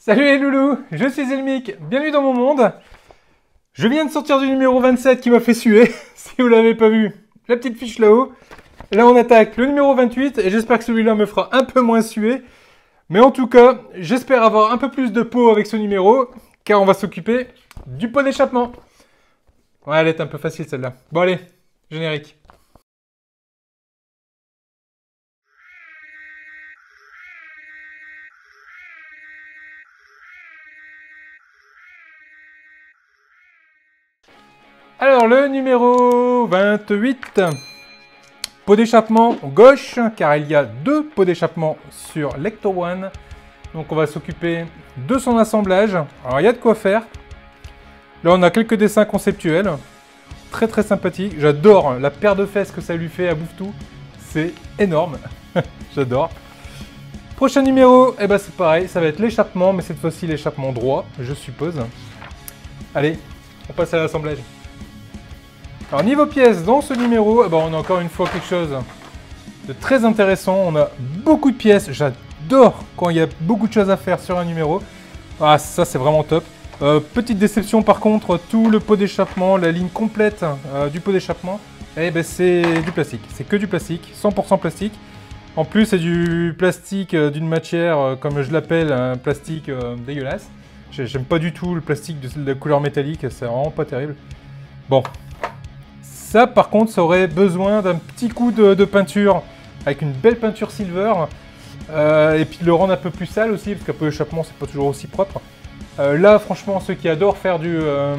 Salut les loulous, je suis Elmic, bienvenue dans mon monde. Je viens de sortir du numéro 27 qui m'a fait suer, si vous l'avez pas vu, la petite fiche là-haut. Là on attaque le numéro 28 et j'espère que celui-là me fera un peu moins suer. Mais en tout cas, j'espère avoir un peu plus de peau avec ce numéro, car on va s'occuper du pot d'échappement. Ouais, elle est un peu facile celle-là. Bon allez, générique. Alors, le numéro 28, pot d'échappement gauche, car il y a deux pots d'échappement sur Lector One. Donc, on va s'occuper de son assemblage. Alors, il y a de quoi faire. Là, on a quelques dessins conceptuels. Très, très sympathique. J'adore la paire de fesses que ça lui fait à Bouffe-Tout. C'est énorme. J'adore. Prochain numéro, eh ben, c'est pareil. Ça va être l'échappement, mais cette fois-ci, l'échappement droit, je suppose. Allez, on passe à l'assemblage. Alors niveau pièces, dans ce numéro, eh ben, on a encore une fois quelque chose de très intéressant. On a beaucoup de pièces. J'adore quand il y a beaucoup de choses à faire sur un numéro. Ah, ça c'est vraiment top. Petite déception par contre, tout le pot d'échappement, la ligne complète du pot d'échappement, eh ben, c'est du plastique. C'est que du plastique, 100% plastique. En plus c'est du plastique d'une matière, comme je l'appelle, un plastique dégueulasse. J'aime pas du tout le plastique de la couleur métallique, c'est vraiment pas terrible. Bon. Ça, par contre, ça aurait besoin d'un petit coup de peinture avec une belle peinture silver et puis de le rendre un peu plus sale aussi parce qu'un peu d'échappement, c'est pas toujours aussi propre. Là, franchement, ceux qui adorent faire de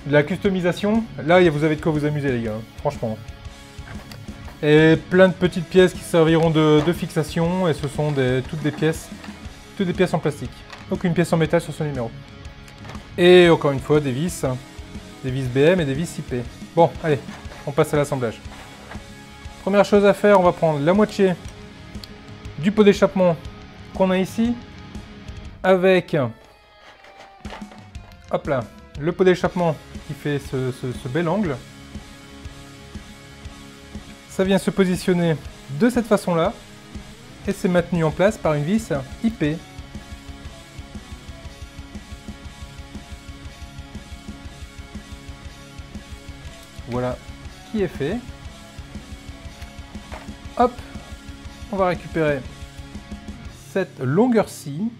la customisation, là, vous avez de quoi vous amuser, les gars, franchement. Et plein de petites pièces qui serviront de fixation et ce sont toutes des pièces en plastique. Aucune pièce en métal sur ce numéro. Et encore une fois, des vis BM et des vis IP. Bon, allez, on passe à l'assemblage. Première chose à faire, on va prendre la moitié du pot d'échappement qu'on a ici, avec, hop là, le pot d'échappement qui fait ce bel angle. Ça vient se positionner de cette façon-là, et c'est maintenu en place par une vis IP. Voilà qui est fait. Hop, on va récupérer cette longueur-ci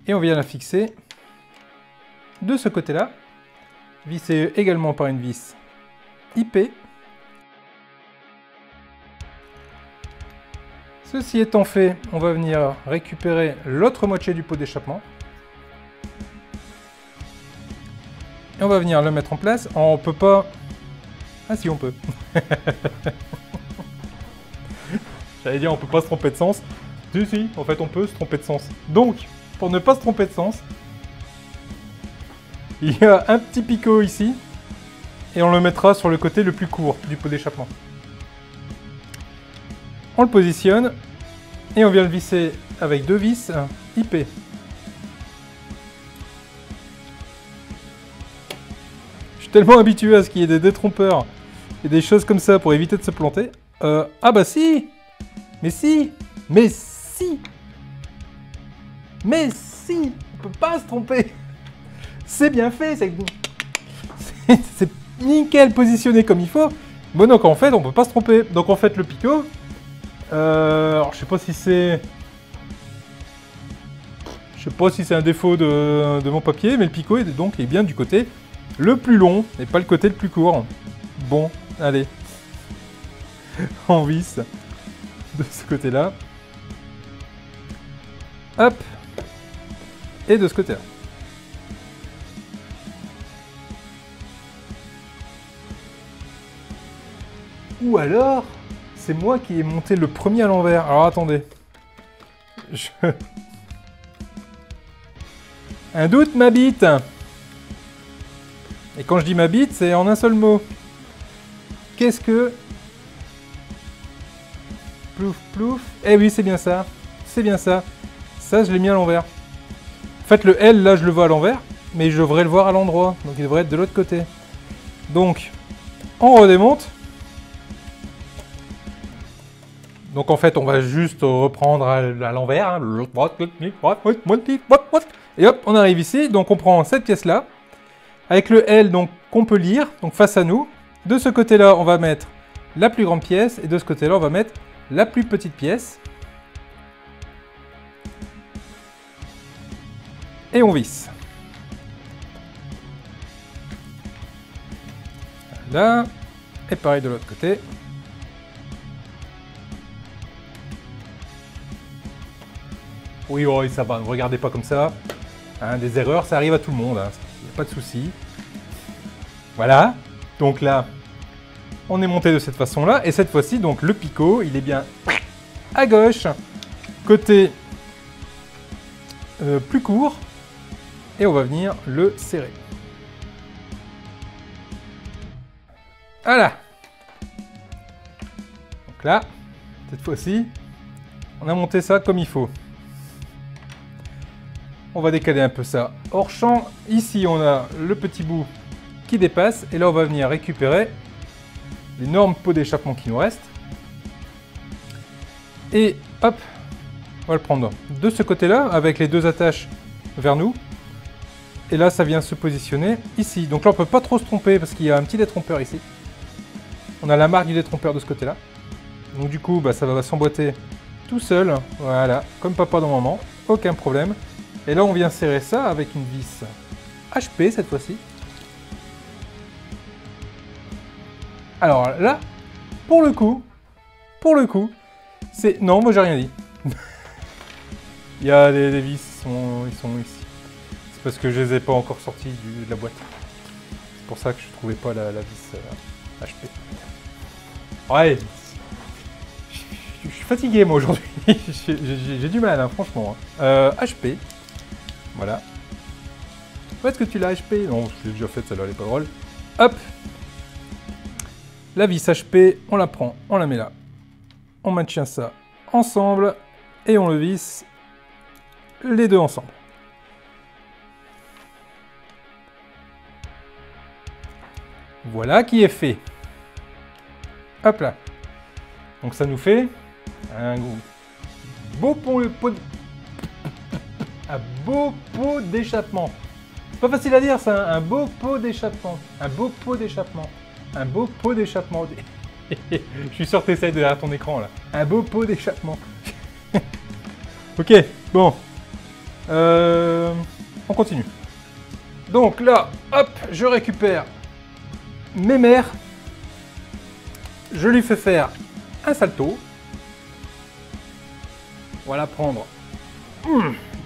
et on vient la fixer de ce côté-là, vissée également par une vis IP. Ceci étant fait, on va venir récupérer l'autre moitié du pot d'échappement. Et on va venir le mettre en place. On peut pas... Ah si, on peut. J'allais dire on peut pas se tromper de sens. Si, en fait on peut se tromper de sens. Donc, pour ne pas se tromper de sens, il y a un petit picot ici. Et on le mettra sur le côté le plus court du pot d'échappement. On le positionne. Et on vient le visser avec deux vis IP. Tellement habitué à ce qu'il y ait des détrompeurs et des choses comme ça pour éviter de se planter. Ah bah si! Mais si! Mais si! Mais si! On peut pas se tromper! C'est bien fait! C'est nickel positionné comme il faut. Bon donc en fait on peut pas se tromper. Donc en fait le picot... alors je sais pas si c'est... Je sais pas si c'est un défaut de mon papier, mais le picot est bien du côté le plus long et pas le côté le plus court. Bon, allez. On visse de ce côté-là. Hop. Et de ce côté-là. Ou alors, c'est moi qui ai monté le premier à l'envers. Alors attendez. Un doute m'habite. Et quand je dis ma bite, c'est en un seul mot. Qu'est-ce que... Plouf, plouf. Eh oui, c'est bien ça. C'est bien ça. Ça, je l'ai mis à l'envers. En fait, le L, là, je le vois à l'envers. Mais je devrais le voir à l'endroit. Donc, il devrait être de l'autre côté. Donc, on redémonte. Donc en fait, on va juste reprendre à l'envers. Hein. Et hop, on arrive ici. Donc on prend cette pièce-là, avec le L donc qu'on peut lire, donc face à nous. De ce côté-là, on va mettre la plus grande pièce, et de ce côté-là, on va mettre la plus petite pièce. Et on visse. Là, et pareil de l'autre côté. Oui, oui, ça va, ne regardez pas comme ça. Hein, des erreurs, ça arrive à tout le monde, hein. Il n'y a pas de souci. Voilà, donc là, on est monté de cette façon-là. Et cette fois-ci, donc le picot, il est bien à gauche, côté plus court. Et on va venir le serrer. Voilà. Donc là, cette fois-ci, on a monté ça comme il faut. On va décaler un peu ça hors champ. Ici, on a le petit bout qui dépasse. Et là, on va venir récupérer l'énorme pot d'échappement qui nous reste. Et hop, on va le prendre de ce côté-là, avec les deux attaches vers nous. Et là, ça vient se positionner ici. Donc là, on ne peut pas trop se tromper parce qu'il y a un petit détrompeur ici. On a la marque du détrompeur de ce côté-là. Donc du coup, bah, ça va s'emboîter tout seul. Voilà, comme papa dans maman. Aucun problème. Et là, on vient serrer ça avec une vis HP cette fois-ci. Alors là, pour le coup, c'est... Non, moi j'ai rien dit. Il y a les vis, ils sont ici. C'est parce que je les ai pas encore sortis de la boîte. C'est pour ça que je trouvais pas la vis HP. Ouais. Je suis fatigué moi aujourd'hui. J'ai du mal, hein, franchement. HP. Voilà. Où est-ce que tu l'as HP? Non, je l'ai déjà fait, celle-là, elle est pas drôle. Hop. La vis HP, on la prend, on la met là. On maintient ça ensemble et on le visse les deux ensemble. Voilà qui est fait. Hop là. Donc ça nous fait un beau pot d'échappement. C'est pas facile à dire ça, un beau pot d'échappement. Un beau pot d'échappement. Un beau pot d'échappement. Je suis sûr que tu essayes derrière ton écran là. Un beau pot d'échappement. Ok, bon. On continue. Donc là, hop, je récupère mes mères. Je lui fais faire un salto. Voilà, prendre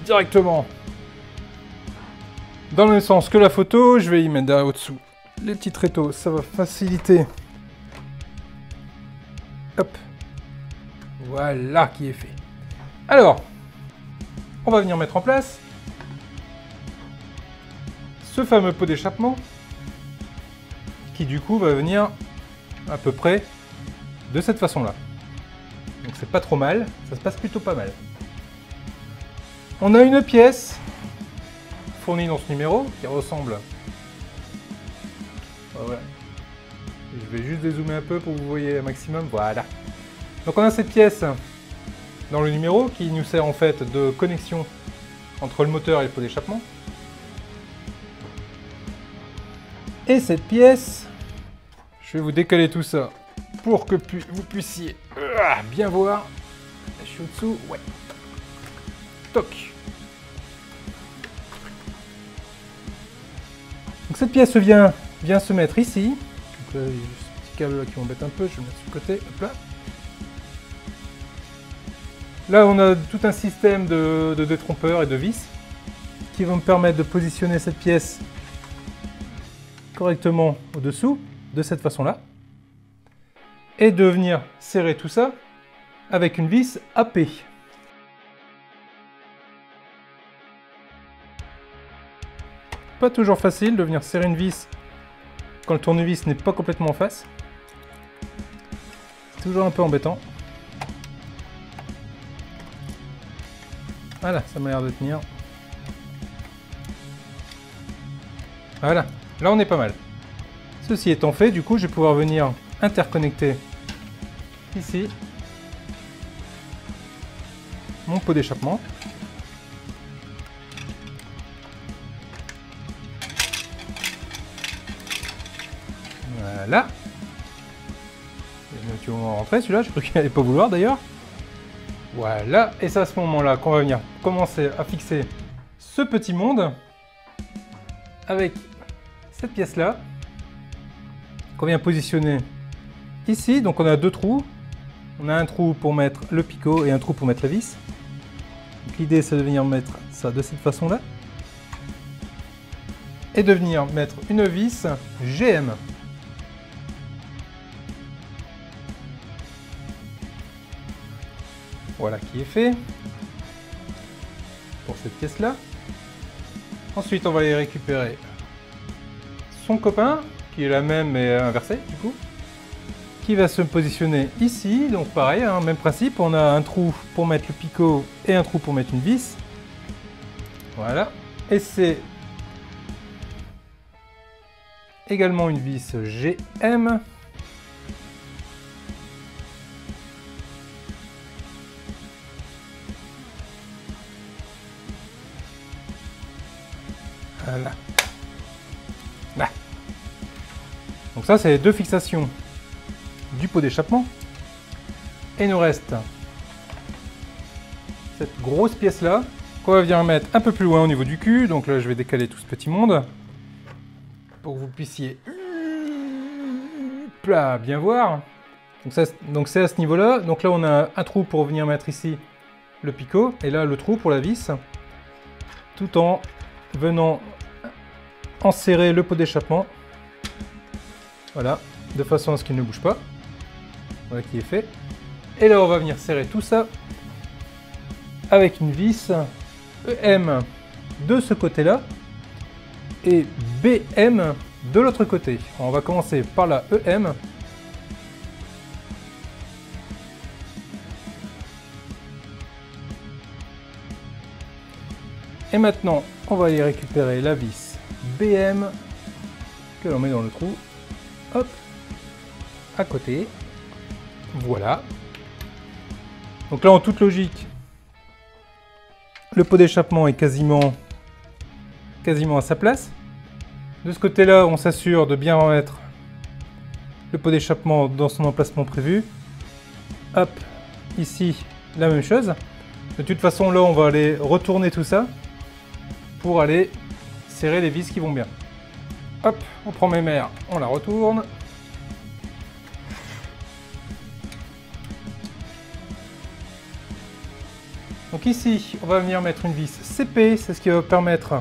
directement dans le même sens que la photo. Je vais y mettre derrière au-dessous les petits tréteaux. Ça va faciliter. Hop. Voilà qui est fait. Alors, on va venir mettre en place ce fameux pot d'échappement qui du coup va venir à peu près de cette façon-là. Donc c'est pas trop mal, ça se passe plutôt pas mal. On a une pièce fournie dans ce numéro qui ressemble... Voilà. Je vais juste dézoomer un peu pour que vous voyez un maximum. Voilà. Donc on a cette pièce dans le numéro qui nous sert en fait de connexion entre le moteur et le pot d'échappement. Et cette pièce, je vais vous décaler tout ça pour que vous puissiez bien voir. Je suis au-dessous, ouais. Toc. Donc cette pièce vient se mettre ici. Donc là, il y a juste ce petit câble là qui m'embête un peu, je vais le mettre sur le côté. Hop là. Là, on a tout un système de détrompeurs et de vis qui vont me permettre de positionner cette pièce correctement au-dessous, de cette façon-là, et de venir serrer tout ça avec une vis AP. Pas toujours facile de venir serrer une vis quand le tournevis n'est pas complètement en face. C'est toujours un peu embêtant. Voilà, ça m'a l'air de tenir. Voilà, là on est pas mal. Ceci étant fait, du coup, je vais pouvoir venir interconnecter ici mon pot d'échappement. Voilà. Tu vas rentrer celui-là, je crois qu'il n'allait pas vouloir d'ailleurs. Voilà, et c'est à ce moment-là qu'on va venir commencer à fixer ce petit monde avec cette pièce-là qu'on vient positionner ici. Donc on a deux trous. On a un trou pour mettre le picot et un trou pour mettre la vis. L'idée c'est de venir mettre ça de cette façon-là et de venir mettre une vis GM. Voilà qui est fait pour cette pièce-là. Ensuite, on va aller récupérer son copain, qui est la même mais inversée du coup, qui va se positionner ici. Donc pareil, hein, même principe, on a un trou pour mettre le picot et un trou pour mettre une vis. Voilà. Et c'est également une vis GM. Voilà. Là. Donc ça, c'est les deux fixations du pot d'échappement. Et il nous reste cette grosse pièce-là qu'on va venir mettre un peu plus loin au niveau du cul. Donc là, je vais décaler tout ce petit monde pour que vous puissiez là, bien voir. Donc c'est à ce niveau-là. Donc là, on a un trou pour venir mettre ici le picot. Et là, le trou pour la vis. Tout en venant enserrer le pot d'échappement, voilà, de façon à ce qu'il ne bouge pas. Voilà qui est fait. Et là on va venir serrer tout ça avec une vis EM de ce côté là et BM de l'autre côté. On va commencer par la EM. Et maintenant, on va aller récupérer la vis BM que l'on met dans le trou. Hop, à côté. Voilà. Donc là, en toute logique, le pot d'échappement est quasiment à sa place. De ce côté-là, on s'assure de bien remettre le pot d'échappement dans son emplacement prévu. Hop, ici, la même chose. De toute façon, là, on va aller retourner tout ça pour aller serrer les vis qui vont bien. Hop, on prend mes mères, on la retourne. Donc ici, on va venir mettre une vis CP, c'est ce qui va permettre,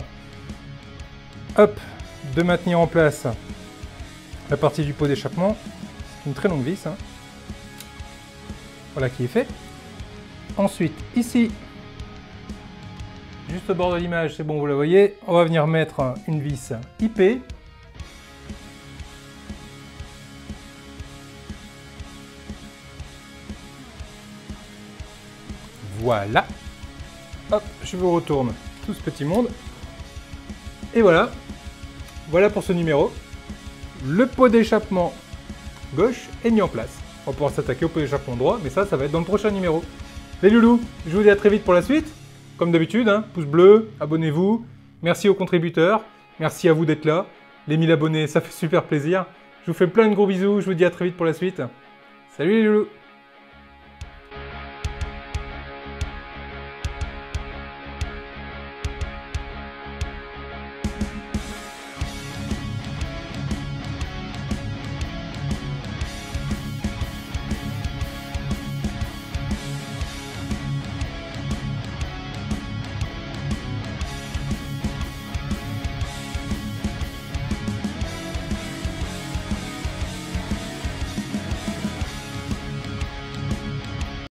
hop, de maintenir en place la partie du pot d'échappement. C'est une très longue vis, hein. Voilà qui est fait. Ensuite, ici, juste au bord de l'image, c'est bon, vous la voyez. On va venir mettre une vis IP. Voilà. Hop, je vous retourne tout ce petit monde. Et voilà. Voilà pour ce numéro. Le pot d'échappement gauche est mis en place. On va pouvoir s'attaquer au pot d'échappement droit, mais ça va être dans le prochain numéro. Les loulous, je vous dis à très vite pour la suite. Comme d'habitude, hein, pouce bleu, abonnez-vous. Merci aux contributeurs. Merci à vous d'être là. Les 1000 abonnés, ça fait super plaisir. Je vous fais plein de gros bisous. Je vous dis à très vite pour la suite. Salut les loulous!